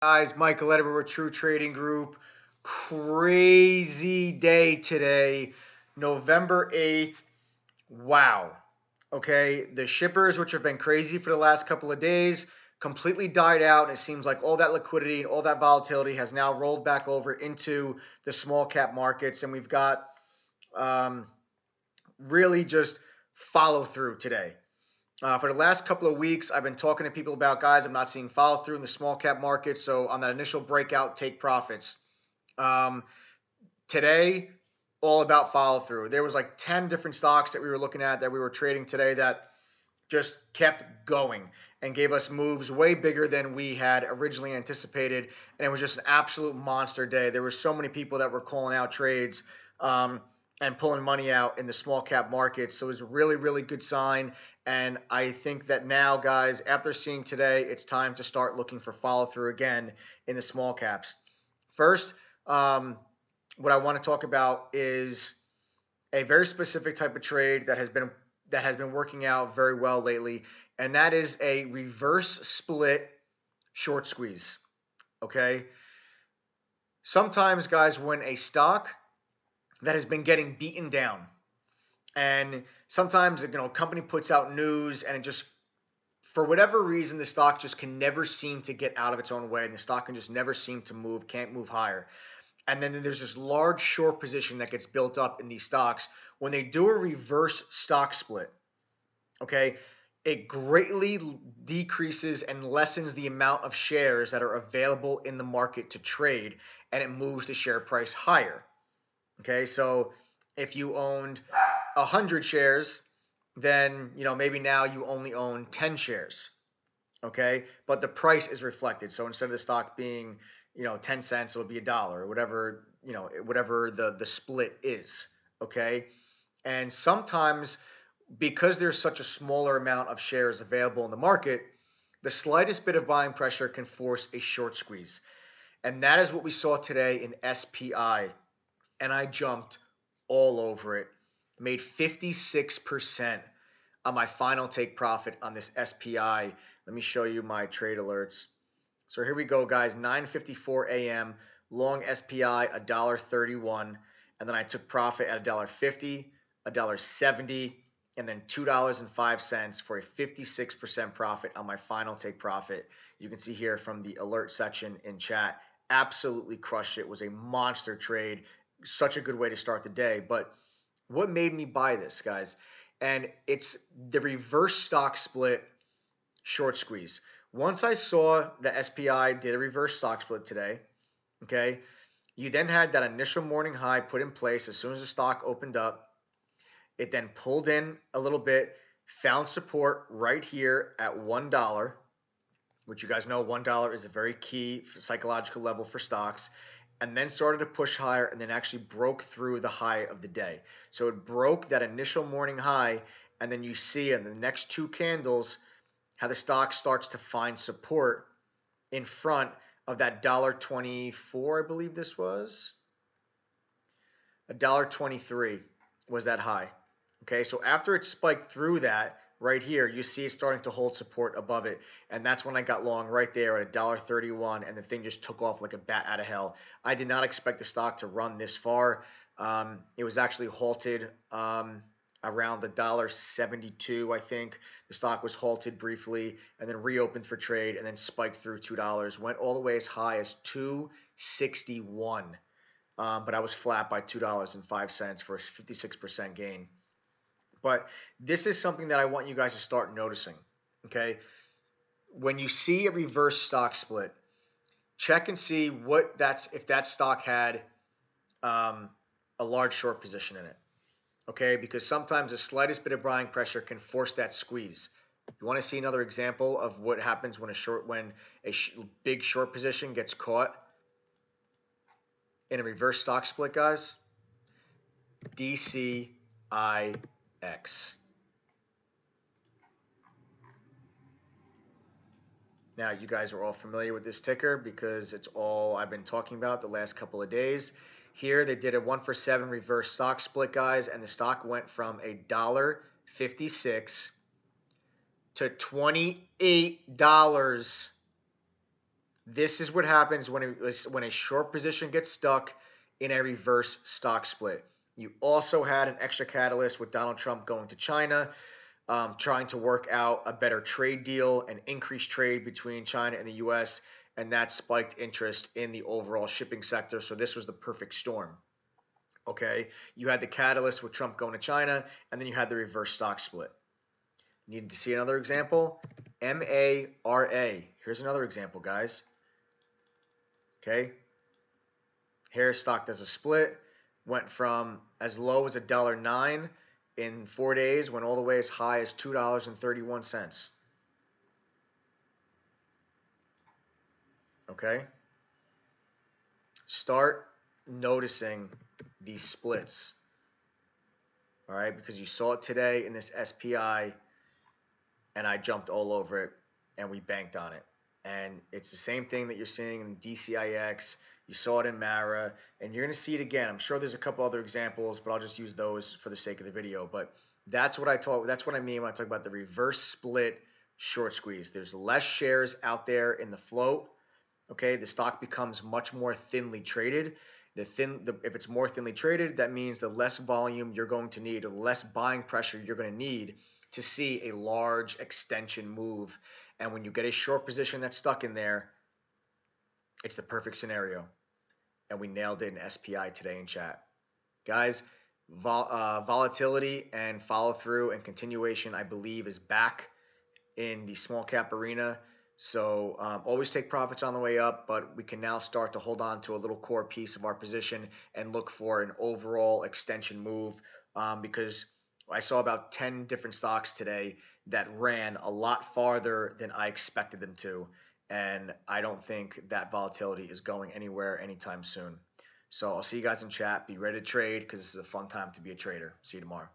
Guys, Michael Edward with True Trading Group. Crazy day today, November 8th. Wow. Okay, the shippers, which have been crazy for the last couple of days, completely died out. It seems like all that liquidity and all that volatility has now rolled back over into the small cap markets, and we've got um, really just follow through today. For the last couple of weeks, I've been talking to people about, guys, I'm not seeing follow through in the small cap market. So on that initial breakout, take profits. Um, Today, all about follow through. There was like 10 different stocks that we were looking at that we were trading today that just kept going and gave us moves way bigger than we had originally anticipated. And it was just an absolute monster day. There were so many people that were calling out trades and pulling money out in the small cap market. So it was a really, really good sign. And I think that now, guys, after seeing today, it's time to start looking for follow through again in the small caps. First, what I want to talk about is a very specific type of trade that has been working out very well lately, and that is a reverse split short squeeze. Okay. Sometimes, guys, when a stock that has been getting beaten down, and sometimes company puts out news, and it just for whatever reason the stock just can never seem to get out of its own way, and the stock can just never seem to move, can't move higher. And then there's this large short position that gets built up in these stocks when they do a reverse stock split. Okay, it greatly decreases and lessens the amount of shares that are available in the market to trade, and it moves the share price higher. Okay, so if you owned 100 shares, then maybe now you only own 10 shares. Okay, but the price is reflected. So instead of the stock being 10 cents, it'll be $1 or whatever, whatever the split is. Okay, and sometimes because there's such a smaller amount of shares available in the market, the slightest bit of buying pressure can force a short squeeze. And that is what we saw today in SPI. And I jumped all over it, made 56% on my final take profit on this SPI. Let me show you my trade alerts. So here we go, guys. 9:54 a.m. long SPI $1.31, and then I took profit at $1.50, $1.70, and then $2.05 for a 56% profit on my final take profit. You can see here from the alert section in chat. Absolutely crushed it. It was a monster trade. Such a good way to start the day. But what made me buy this, guys? And it's the reverse stock split short squeeze. Once I saw the SPI did a reverse stock split today, okay, you then had that initial morning high put in place as soon as the stock opened up. It then pulled in a little bit, found support right here at $1, which you guys know $1 is a very key psychological level for stocks, and then started to push higher and then actually broke through the high of the day. So it broke that initial morning high, and then you see in the next two candles how the stock starts to find support in front of that $1.24, I believe this was. $1.23 was that high. Okay, so after it spiked through that right here, you see it starting to hold support above it. And that's when I got long right there at $1.31, and the thing just took off like a bat out of hell. I did not expect the stock to run this far. It was actually halted around $1.72, I think. The stock was halted briefly and then reopened for trade and then spiked through $2. Went all the way as high as $2.61. But I was flat by $2.05 for a 56% gain. But this is something that I want you guys to start noticing, okay? When you see a reverse stock split, check and see if that stock had a large short position in it, okay? Because sometimes the slightest bit of buying pressure can force that squeeze. You want to see another example of what happens when a big short position gets caught in a reverse stock split, guys? DCIX. Now, you guys are all familiar with this ticker because it's all I've been talking about the last couple of days. Here, they did a 1-for-7 reverse stock split, guys, and the stock went from $1.56 to $28 This is what happens when a short position gets stuck in a reverse stock split. You also had an extra catalyst with Donald Trump going to China, trying to work out a better trade deal and increased trade between China and the U.S., and that spiked interest in the overall shipping sector. So this was the perfect storm. Okay, you had the catalyst with Trump going to China, and then you had the reverse stock split. Needed to see another example? MARA. Here's another example, guys. Okay, Harris stock does a split, went from as low as $1.09 in 4 days, went all the way as high as $2.31. Okay, start noticing these splits. All right, because you saw it today in this SPI, and I jumped all over it, and we banked on it. And it's the same thing that you're seeing in DCIX. You saw it in Mara, and you're going to see it again. I'm sure there's a couple other examples, but I'll just use those for the sake of the video. But that's what I mean when I talk about the reverse split short squeeze. There's less shares out there in the float. Okay, the stock becomes much more thinly traded. If it's more thinly traded, that means the less volume you're going to need, or the less buying pressure you're going to need to see a large extension move. And when you get a short position that's stuck in there, it's the perfect scenario. And we nailed it in SPI today in chat. Guys, volatility and follow through and continuation, I believe, is back in the small cap arena. So always take profits on the way up, but we can now start to hold on to a little core piece of our position and look for an overall extension move, because I saw about 10 different stocks today that ran a lot farther than I expected them to. And I don't think that volatility is going anywhere anytime soon. So I'll see you guys in chat. Be ready to trade, because this is a fun time to be a trader. See you tomorrow.